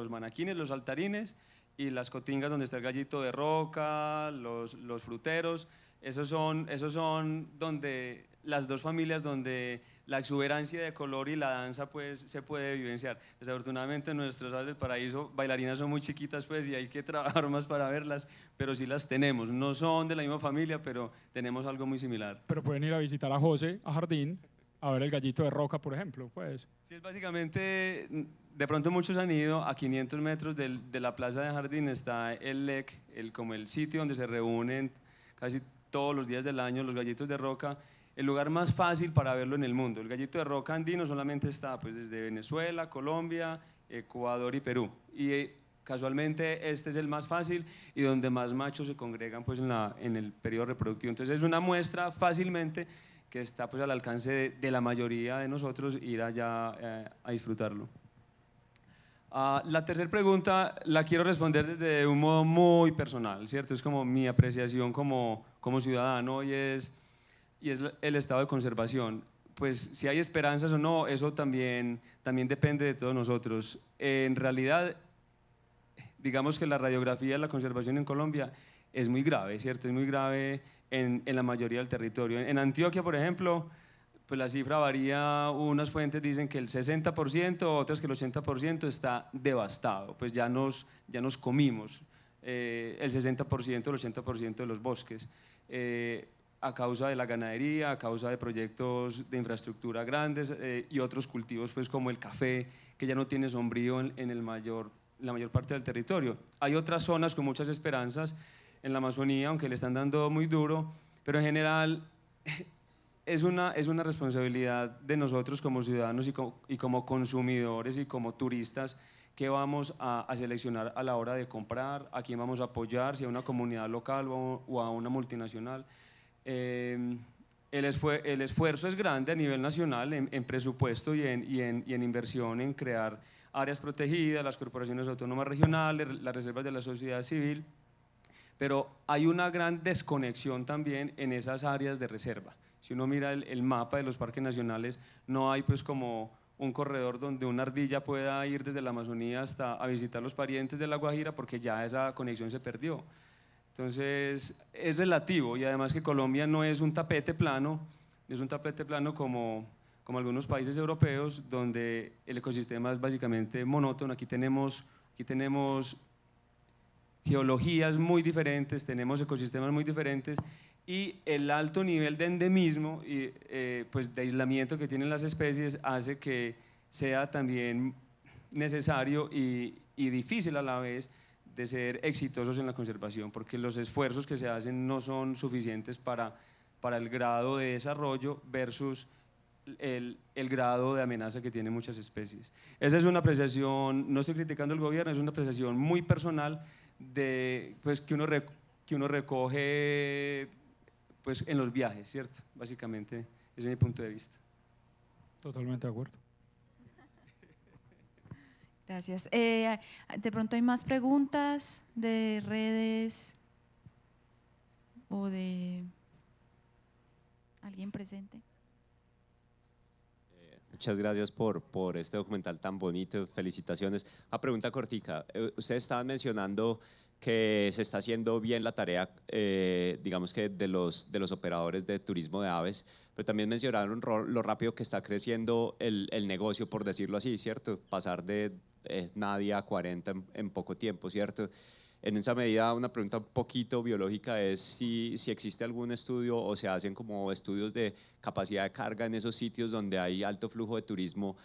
manaquines, los saltarines, y las cotingas donde está el gallito de roca, los fruteros. Esos son donde las 2 familias donde la exuberancia de color y la danza pues se puede vivenciar. Desafortunadamente nuestras aves del paraíso bailarinas son muy chiquitas pues y hay que trabajar más para verlas, pero sí las tenemos. No son de la misma familia, pero tenemos algo muy similar. Pero pueden ir a visitar a José, a Jardín, a ver el gallito de roca, por ejemplo, pues. Sí, es básicamente, de pronto muchos han ido a 500 metros de la plaza de Jardín, está el LEC, como el sitio donde se reúnen casi todos los días del año los gallitos de roca, el lugar más fácil para verlo en el mundo. El gallito de roca andino solamente está pues, desde Venezuela, Colombia, Ecuador y Perú. Y casualmente este es el más fácil y donde más machos se congregan pues, en el periodo reproductivo. Entonces es una muestra fácilmente que está pues, al alcance de la mayoría de nosotros ir allá a disfrutarlo. La tercera pregunta la quiero responder desde un modo muy personal, ¿cierto? Es como mi apreciación como ciudadano y es el estado de conservación. pues si hay esperanzas o no, eso también depende de todos nosotros. En realidad, digamos que la radiografía de la conservación en Colombia es muy grave, ¿cierto? Es muy grave en la mayoría del territorio. En Antioquia, por ejemplo, pues la cifra varía, unas fuentes dicen que el 60%, otras que el 80% está devastado, pues ya nos comimos el 60%, el 80% de los bosques, a causa de la ganadería, a causa de proyectos de infraestructura grandes y otros cultivos pues como el café, que ya no tiene sombrío en la mayor parte del territorio. Hay otras zonas con muchas esperanzas en la Amazonía, aunque le están dando muy duro, pero en general es una responsabilidad de nosotros como ciudadanos y como consumidores y como turistas que vamos a seleccionar a la hora de comprar, a quién vamos a apoyar, si a una comunidad local o a una multinacional. El esfuerzo es grande a nivel nacional en presupuesto y en inversión en crear áreas protegidas, las corporaciones autónomas regionales, las reservas de la sociedad civil, pero hay una gran desconexión también en esas áreas de reserva. Si uno mira el mapa de los parques nacionales, no hay pues como un corredor donde una ardilla pueda ir desde la Amazonía hasta a visitar los parientes de La Guajira, porque ya esa conexión se perdió. Entonces es relativo, y además que Colombia no es un tapete plano, como algunos países europeos donde el ecosistema es básicamente monótono. Aquí tenemos geologías muy diferentes, tenemos ecosistemas muy diferentes, y el alto nivel de endemismo y pues de aislamiento que tienen las especies hace que sea también necesario y difícil a la vez de ser exitosos en la conservación, porque los esfuerzos que se hacen no son suficientes para el grado de desarrollo versus el grado de amenaza que tienen muchas especies. Esa es una apreciación, no estoy criticando al gobierno, es una apreciación muy personal de, pues, que uno recoge pues, en los viajes, ¿cierto? Básicamente, ese es mi punto de vista. Totalmente de acuerdo. Gracias. De pronto hay más preguntas de redes o de alguien presente. Muchas gracias por este documental tan bonito, felicitaciones. Una pregunta cortica, ustedes estaban mencionando que se está haciendo bien la tarea, digamos que de los operadores de turismo de aves, pero también mencionaron lo rápido que está creciendo el negocio, por decirlo así, ¿cierto? Pasar de nadie a 40 en poco tiempo, ¿cierto? En esa medida, una pregunta un poquito biológica es si existe algún estudio o se hacen como estudios de capacidad de carga en esos sitios donde hay alto flujo de turismo,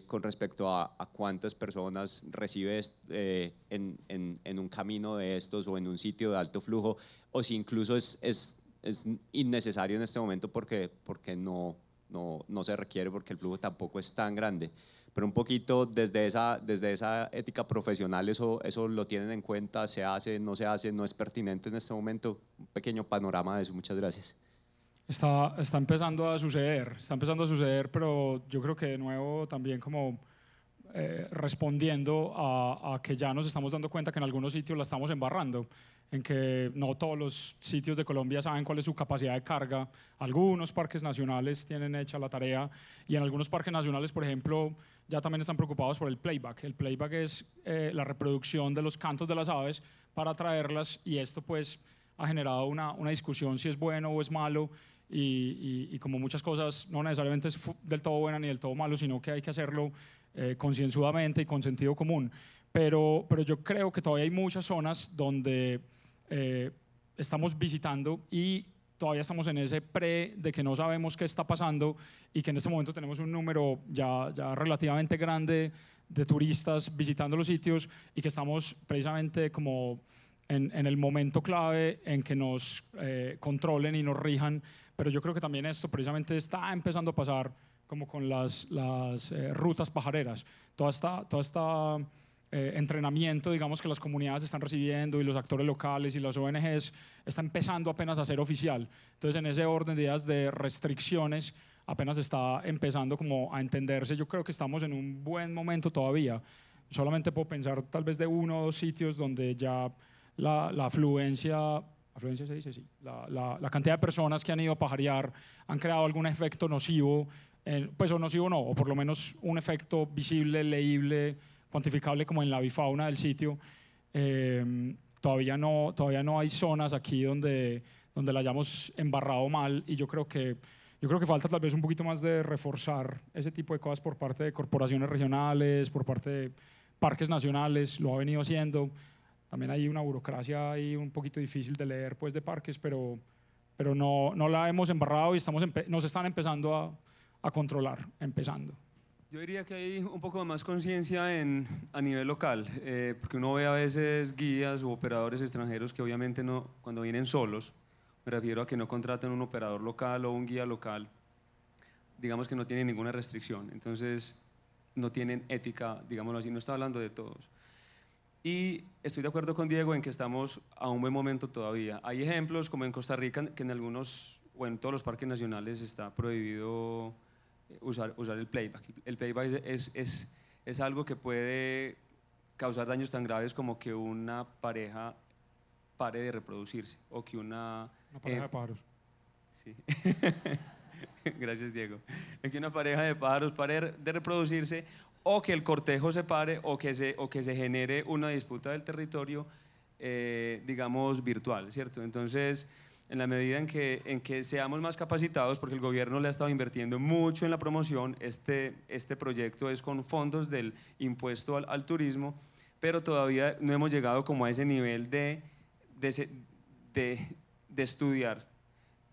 con respecto a cuántas personas recibes en un camino de estos o en un sitio de alto flujo, o si incluso es innecesario en este momento porque no se requiere, porque el flujo tampoco es tan grande. Pero un poquito desde esa ética profesional, eso lo tienen en cuenta, se hace, no es pertinente en este momento. Un pequeño panorama de eso. Muchas gracias. Está empezando a suceder, pero yo creo que de nuevo también como respondiendo a que ya nos estamos dando cuenta que en algunos sitios la estamos embarrando, en que no todos los sitios de Colombia saben cuál es su capacidad de carga. Algunos parques nacionales tienen hecha la tarea, y en algunos parques nacionales, por ejemplo, ya también están preocupados por el playback. El playback es la reproducción de los cantos de las aves para atraerlas, y esto pues ha generado una discusión si es bueno o es malo, y como muchas cosas no necesariamente es del todo buena ni del todo malo, sino que hay que hacerlo concienzudamente y con sentido común. Pero yo creo que todavía hay muchas zonas donde estamos visitando y todavía estamos en ese de que no sabemos qué está pasando, y que en este momento tenemos un número ya relativamente grande de turistas visitando los sitios, y que estamos precisamente como en el momento clave en que nos controlen y nos rijan. Pero yo creo que también esto precisamente está empezando a pasar como con las rutas pajareras. Todo esta entrenamiento, digamos, que las comunidades están recibiendo, y los actores locales y las ONGs, está empezando apenas a ser oficial. Entonces, en ese orden de días de restricciones, apenas está empezando como a entenderse. Yo creo que estamos en un buen momento todavía. Solamente puedo pensar tal vez de 1 o 2 sitios donde ya la afluencia afluencia se dice, sí, la cantidad de personas que han ido a pajarear han creado algún efecto nocivo, pues o nocivo no, o por lo menos un efecto visible, leíble, cuantificable como en la avifauna del sitio. Todavía no hay zonas aquí donde la hayamos embarrado mal, y yo creo que falta tal vez un poquito más de reforzar ese tipo de cosas por parte de corporaciones regionales, por parte de parques nacionales, lo ha venido haciendo. También hay una burocracia ahí un poquito difícil de leer, pues, de parques, pero no la hemos embarrado y nos están empezando a controlar, empezando. Yo diría que hay un poco más conciencia a nivel local, porque uno ve a veces guías u operadores extranjeros que obviamente no, cuando vienen solos, me refiero a que no contratan un operador local o un guía local, digamos que no tienen ninguna restricción, entonces no tienen ética, digámoslo así, no está hablando de todos. Y estoy de acuerdo con Diego en que estamos a un buen momento todavía. Hay ejemplos como en Costa Rica, que en algunos o en todos los parques nacionales está prohibido usar el playback. El playback es algo que puede causar daños tan graves como que una pareja pare de reproducirse o que una pareja de pájaros. Sí. Gracias, Diego. Es que una pareja de pájaros pare de reproducirse, o que el cortejo se pare, o que se genere una disputa del territorio, digamos, virtual, ¿cierto? Entonces, en la medida en que seamos más capacitados, porque el gobierno le ha estado invirtiendo mucho en la promoción, este proyecto es con fondos del impuesto al turismo, pero todavía no hemos llegado como a ese nivel de estudiar,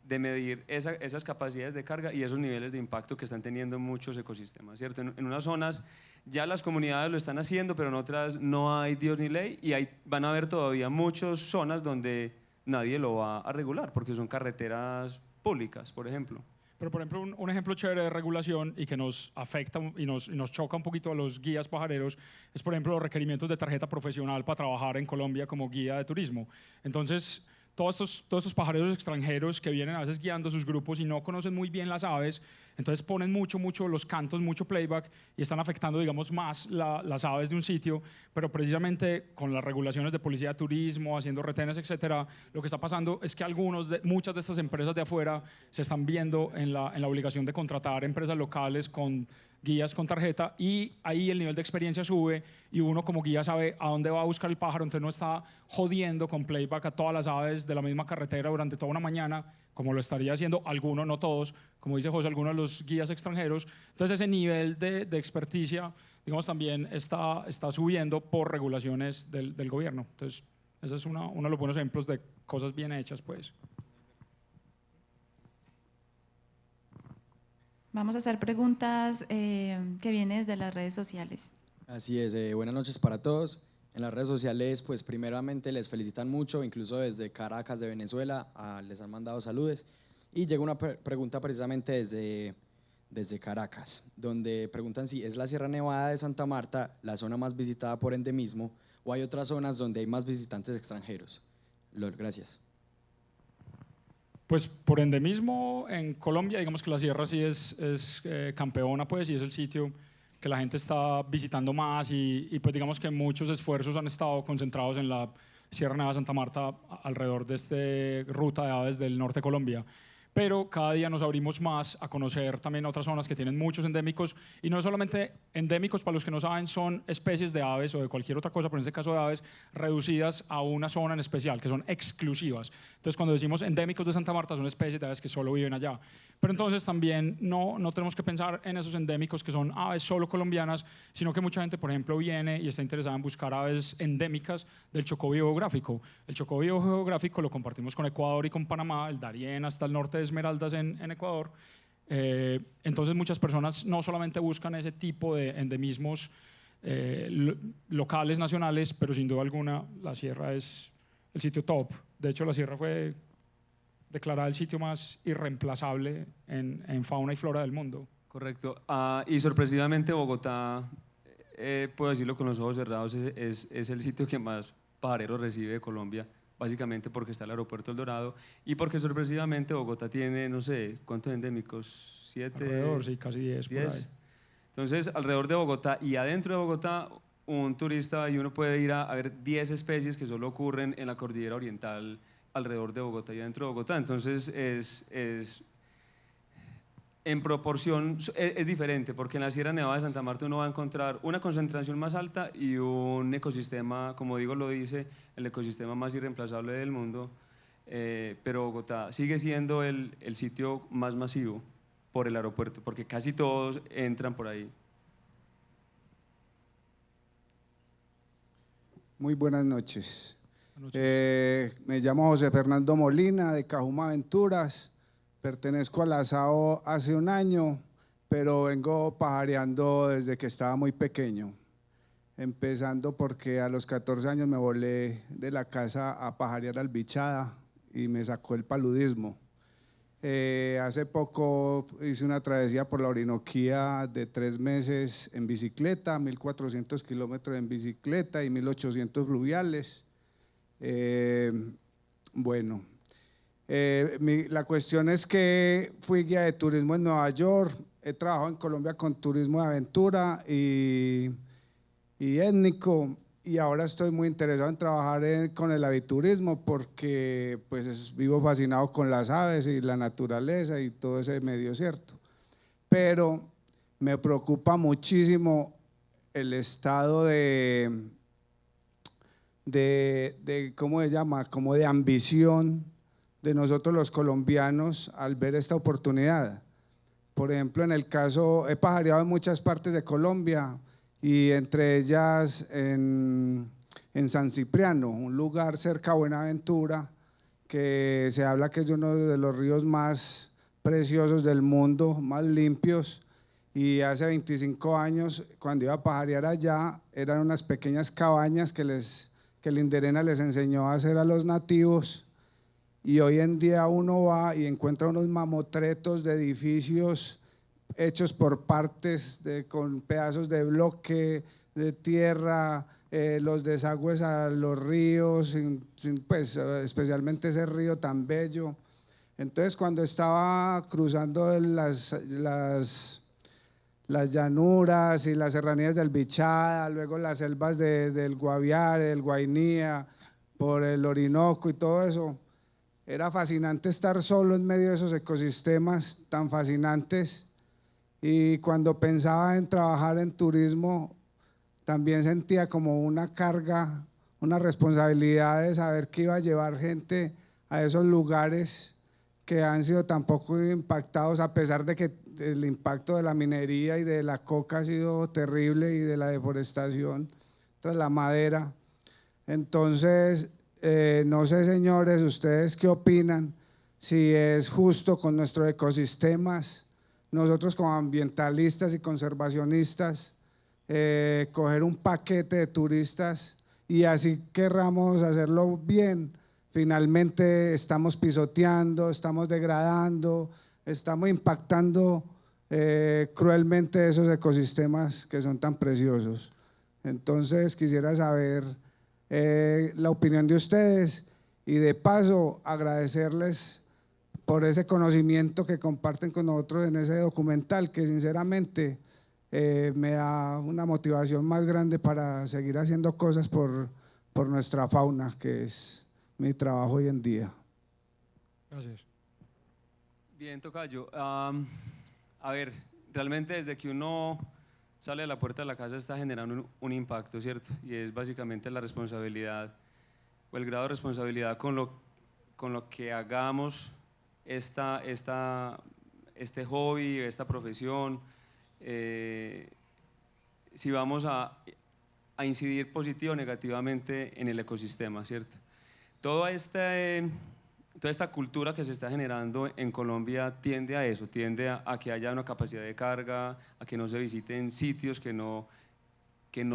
de medir esas capacidades de carga y esos niveles de impacto que están teniendo muchos ecosistemas, ¿cierto? En unas zonas ya las comunidades lo están haciendo, pero en otras no hay Dios ni ley, y van a haber todavía muchas zonas donde nadie lo va a regular, porque son carreteras públicas, por ejemplo. Pero, por ejemplo, un ejemplo chévere de regulación y que nos afecta y nos choca un poquito a los guías pajareros es, por ejemplo, los requerimientos de tarjeta profesional para trabajar en Colombia como guía de turismo. Entonces, todos estos pajareros extranjeros que vienen a veces guiando sus grupos y no conocen muy bien las aves, entonces ponen mucho los cantos, mucho playback, y están afectando, digamos, más las aves de un sitio, pero precisamente con las regulaciones de policía de turismo, haciendo retenes, etcétera, lo que está pasando es que muchas de estas empresas de afuera se están viendo en la obligación de contratar empresas locales con guías con tarjeta, y ahí el nivel de experiencia sube y uno como guía sabe a dónde va a buscar el pájaro, entonces no está jodiendo con playback a todas las aves de la misma carretera durante toda una mañana, como lo estaría haciendo algunos, no todos, como dice José, algunos de los guías extranjeros. Entonces ese nivel de experticia, digamos, también está subiendo por regulaciones del gobierno. Entonces ese es uno de los buenos ejemplos de cosas bien hechas, pues. Vamos a hacer preguntas que vienen desde las redes sociales. Así es, buenas noches para todos. En las redes sociales, pues primeramente les felicitan mucho, incluso desde Caracas, de Venezuela, les han mandado saludos. Y llega una pregunta precisamente desde Caracas, donde preguntan si es la Sierra Nevada de Santa Marta la zona más visitada por endemismo, o hay otras zonas donde hay más visitantes extranjeros. Gracias. Pues por endemismo en Colombia, digamos que la sierra sí es campeona, pues, y es el sitio que la gente está visitando más, y pues digamos que muchos esfuerzos han estado concentrados en la Sierra Nevada de Santa Marta alrededor de esta ruta de aves del norte de Colombia. Pero cada día nos abrimos más a conocer también otras zonas que tienen muchos endémicos, y no solamente endémicos, para los que no saben, son especies de aves o de cualquier otra cosa, pero en este caso de aves, reducidas a una zona en especial, que son exclusivas. Entonces, cuando decimos endémicos de Santa Marta, son especies de aves que solo viven allá. Pero entonces también no tenemos que pensar en esos endémicos que son aves solo colombianas, sino que mucha gente, por ejemplo, viene y está interesada en buscar aves endémicas del Chocó biogeográfico. El Chocó biogeográfico lo compartimos con Ecuador y con Panamá, el Darién hasta el norte de Esmeraldas en Ecuador. Entonces muchas personas no solamente buscan ese tipo de endemismos locales, nacionales, pero sin duda alguna la sierra es el sitio top. De hecho, la sierra fue declarada el sitio más irreemplazable en fauna y flora del mundo. Correcto. Y sorpresivamente Bogotá, puedo decirlo con los ojos cerrados, es el sitio que más pajareros recibe de Colombia, básicamente porque está el aeropuerto El Dorado y porque sorpresivamente Bogotá tiene, no sé, ¿cuántos endémicos? 7. Alrededor, sí, casi 10 por ahí. Entonces, alrededor de Bogotá y adentro de Bogotá, un turista y uno puede ir a ver 10 especies que solo ocurren en la cordillera oriental alrededor de Bogotá y dentro de Bogotá. Entonces en proporción es diferente, porque en la Sierra Nevada de Santa Marta uno va a encontrar una concentración más alta y un ecosistema, como digo, lo dice, el ecosistema más irreemplazable del mundo, pero Bogotá sigue siendo el sitio más masivo por el aeropuerto, porque casi todos entran por ahí. Muy buenas noches. Buenas noches. Me llamo José Fernando Molina, de Cajuma Aventuras. Pertenezco al asado hace un año, pero vengo pajareando desde que estaba muy pequeño. Empezando porque a los 14 años me volé de la casa a pajarear al Bichada y me sacó el paludismo. Hace poco hice una travesía por la Orinoquía de 3 meses en bicicleta, 1.400 kilómetros en bicicleta y 1.800 fluviales. La cuestión es que fui guía de turismo en Nueva York, he trabajado en Colombia con turismo de aventura y étnico, y ahora estoy muy interesado en trabajar con el aviturismo porque pues vivo fascinado con las aves y la naturaleza y todo ese medio, ¿cierto? Pero me preocupa muchísimo el estado ¿cómo se llama? Como de ambición de nosotros los colombianos al ver esta oportunidad. Por ejemplo, en el caso, he pajareado en muchas partes de Colombia y entre ellas en San Cipriano, un lugar cerca a Buenaventura, que se habla que es uno de los ríos más preciosos del mundo, más limpios, y hace 25 años, cuando iba a pajarear allá, eran unas pequeñas cabañas que el Inderena les enseñó a hacer a los nativos, y hoy en día uno va y encuentra unos mamotretos de edificios hechos por partes, con pedazos de bloque, de tierra, los desagües a los ríos, pues, especialmente ese río tan bello. Entonces, cuando estaba cruzando las llanuras y las serranías del Bichada, luego las selvas del Guaviare, del Guainía, por el Orinoco y todo eso, era fascinante estar solo en medio de esos ecosistemas tan fascinantes. Y cuando pensaba en trabajar en turismo, también sentía como una carga, una responsabilidad de saber que iba a llevar gente a esos lugares que han sido tan poco impactados, a pesar de que el impacto de la minería y de la coca ha sido terrible y de la deforestación tras la madera. Entonces, no sé, señores, ustedes qué opinan, si es justo con nuestros ecosistemas, nosotros como ambientalistas y conservacionistas, coger un paquete de turistas y así querramos hacerlo bien, finalmente estamos pisoteando, estamos degradando, estamos impactando cruelmente esos ecosistemas que son tan preciosos. Entonces quisiera saber la opinión de ustedes y de paso agradecerles por ese conocimiento que comparten con nosotros en ese documental, que sinceramente me da una motivación más grande para seguir haciendo cosas por nuestra fauna, que es mi trabajo hoy en día. Gracias. Bien, tocayo. A ver, realmente desde que uno sale de la puerta de la casa está generando un impacto, ¿cierto? Y es básicamente la responsabilidad o el grado de responsabilidad con lo que hagamos este hobby, esta profesión, si vamos a incidir positivo o negativamente en el ecosistema, ¿cierto? Toda esta cultura que se está generando en Colombia tiende a eso, tiende a que haya una capacidad de carga, a que no se visiten sitios que no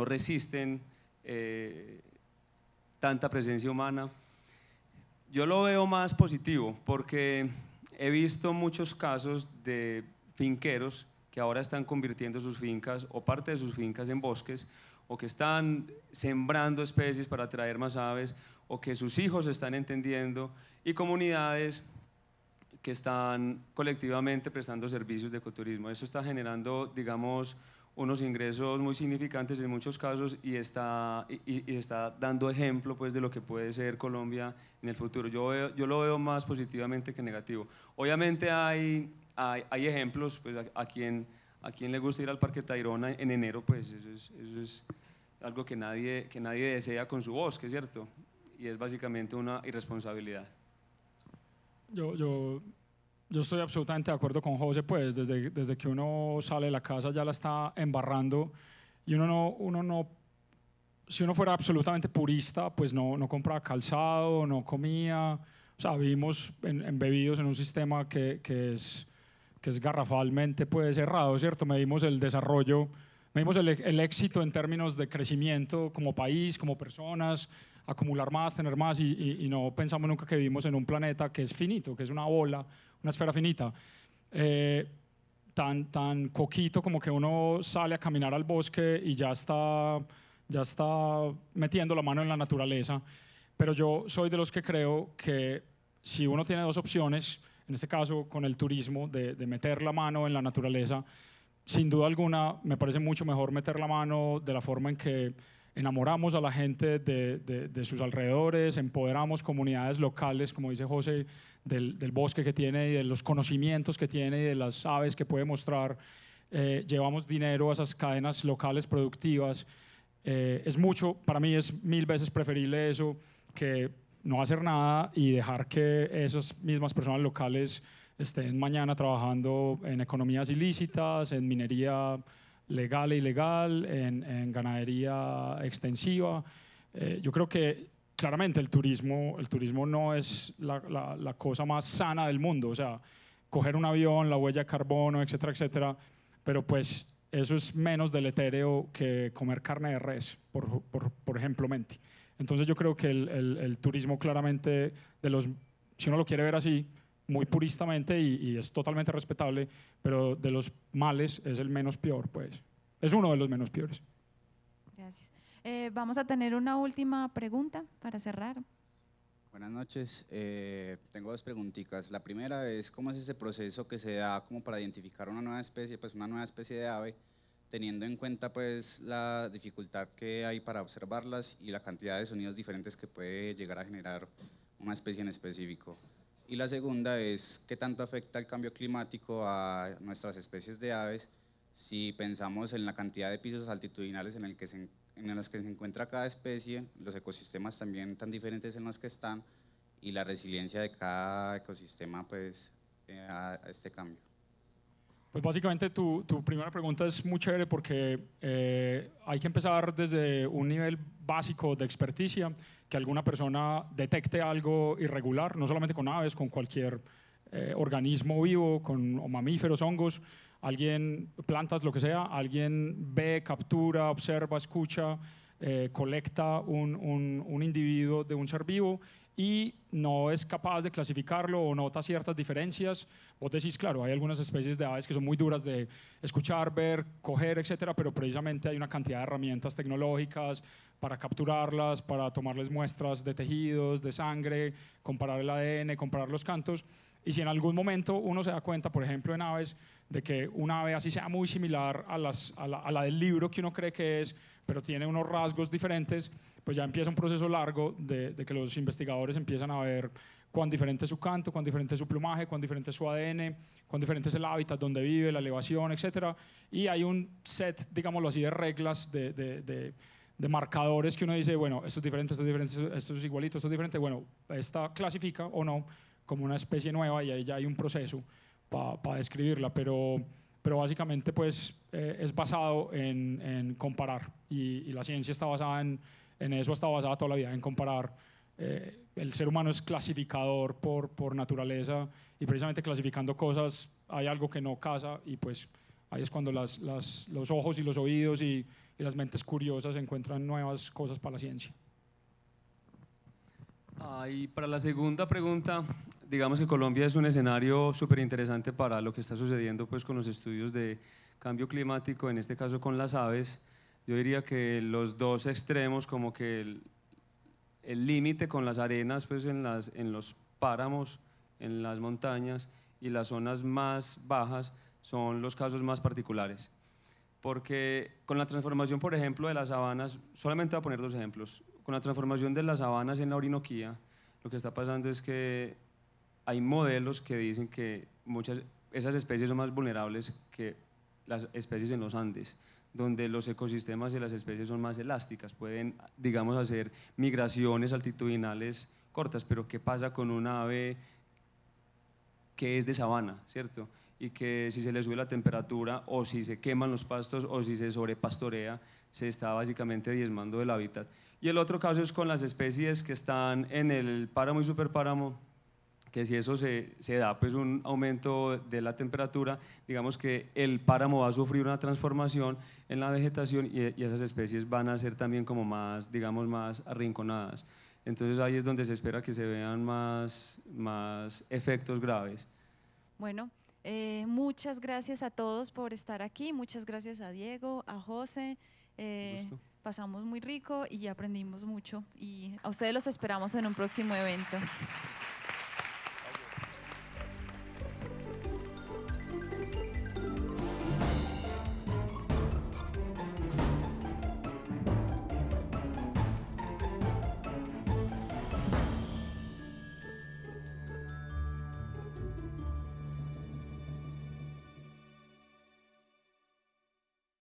resisten tanta presencia humana. Yo lo veo más positivo porque he visto muchos casos de finqueros que ahora están convirtiendo sus fincas o parte de sus fincas en bosques, o que están sembrando especies para atraer más aves, o que sus hijos están entendiendo, y comunidades que están colectivamente prestando servicios de ecoturismo. Eso está generando, digamos, unos ingresos muy significantes en muchos casos y está dando ejemplo pues, de lo que puede ser Colombia en el futuro. Yo lo veo más positivamente que negativo. Obviamente hay ejemplos, pues, a quien le gusta ir al Parque Tayrona en enero, pues eso es algo que nadie desea con su bosque, ¿cierto? Y es básicamente una irresponsabilidad. Yo estoy absolutamente de acuerdo con José, pues desde que uno sale de la casa ya la está embarrando y uno no, si uno fuera absolutamente purista, pues no compraba calzado, no comía, o sea, vivimos embebidos en un sistema que es garrafalmente pues errado, ¿cierto? Medimos el desarrollo, medimos el éxito en términos de crecimiento como país, como personas, acumular más, tener más y no pensamos nunca que vivimos en un planeta que es finito, que es una bola, una esfera finita. Tan coquito como que uno sale a caminar al bosque y ya está metiendo la mano en la naturaleza. Pero yo soy de los que creo que si uno tiene dos opciones, en este caso con el turismo, de meter la mano en la naturaleza, sin duda alguna me parece mucho mejor meter la mano de la forma en que enamoramos a la gente de sus alrededores, empoderamos comunidades locales, como dice José, del bosque que tiene y de los conocimientos que tiene y de las aves que puede mostrar. Llevamos dinero a esas cadenas locales productivas. Es mucho, para mí es 1000 veces preferible eso que no hacer nada y dejar que esas mismas personas locales estén mañana trabajando en economías ilícitas, en minería legal e ilegal, en ganadería extensiva. Yo creo que claramente el turismo no es la cosa más sana del mundo, o sea, coger un avión, la huella de carbono, etcétera, etcétera, pero pues eso es menos deletérea que comer carne de res, por ejemplo. Entonces yo creo que el turismo claramente, si uno lo quiere ver así, muy puristamente y es totalmente respetable, pero de los males es el menos peor, pues. Es uno de los menos peores. Gracias. Vamos a tener una última pregunta para cerrar. Buenas noches. Tengo dos preguntitas. La primera es, ¿cómo es ese proceso que se da como para identificar una nueva especie de ave, teniendo en cuenta pues la dificultad que hay para observarlas y la cantidad de sonidos diferentes que puede llegar a generar una especie en específico? Y la segunda es, ¿qué tanto afecta el cambio climático a nuestras especies de aves si pensamos en la cantidad de pisos altitudinales en los que se encuentra cada especie, los ecosistemas también tan diferentes en los que están y la resiliencia de cada ecosistema pues, a este cambio? Pues básicamente tu primera pregunta es muy chévere porque hay que empezar desde un nivel básico de experticia, que alguna persona detecte algo irregular, no solamente con aves, con cualquier organismo vivo, o mamíferos, hongos, plantas, lo que sea, alguien ve, captura, observa, escucha, colecta un individuo de un ser vivo y no es capaz de clasificarlo o nota ciertas diferencias. Vos decís, claro, hay algunas especies de aves que son muy duras de escuchar, ver, coger, etcétera, pero precisamente hay una cantidad de herramientas tecnológicas para capturarlas, para tomarles muestras de tejidos, de sangre, comparar el ADN, comparar los cantos. Y si en algún momento uno se da cuenta, por ejemplo, en aves, de que una ave así sea muy similar a la del libro que uno cree que es, pero tiene unos rasgos diferentes, pues ya empieza un proceso largo de que los investigadores empiezan a ver cuán diferente es su canto, cuán diferente es su plumaje, cuán diferente es su ADN, cuán diferente es el hábitat donde vive, la elevación, etc. Y hay un set, digámoslo así, de reglas, de marcadores que uno dice, bueno, esto es diferente, esto es diferente, esto es igualito, esto es diferente, bueno, esta clasifica o no como una especie nueva y ahí ya hay un proceso para describirla, pero básicamente pues es basado en comparar y la ciencia está basada en eso, ha estado basada toda la vida, en comparar. El ser humano es clasificador por naturaleza y precisamente clasificando cosas hay algo que no casa y pues ahí es cuando los ojos y los oídos y las mentes curiosas encuentran nuevas cosas para la ciencia. Y para la segunda pregunta, digamos que Colombia es un escenario súper interesante para lo que está sucediendo pues, con los estudios de cambio climático, en este caso con las aves. Yo diría que los dos extremos, como que el límite con las arenas pues, en los páramos, en las montañas y las zonas más bajas son los casos más particulares. porque con la transformación, por ejemplo, de las sabanas, solamente voy a poner 2 ejemplos, con la transformación de las sabanas en la Orinoquía, lo que está pasando es que hay modelos que dicen que esas especies son más vulnerables que las especies en los Andes, donde los ecosistemas de las especies son más elásticas, pueden, digamos, hacer migraciones altitudinales cortas, pero ¿qué pasa con una ave que es de sabana, cierto? Y que si se le sube la temperatura o si se queman los pastos o si se sobrepastorea, se está básicamente diezmando del hábitat. Y el otro caso es con las especies que están en el páramo y superpáramo, que si eso se da pues un aumento de la temperatura, digamos que el páramo va a sufrir una transformación en la vegetación y esas especies van a ser también como más, digamos, más arrinconadas. Entonces ahí es donde se espera que se vean más efectos graves. Bueno, muchas gracias a todos por estar aquí, muchas gracias a Diego, a José. Pasamos muy rico y aprendimos mucho y a ustedes los esperamos en un próximo evento.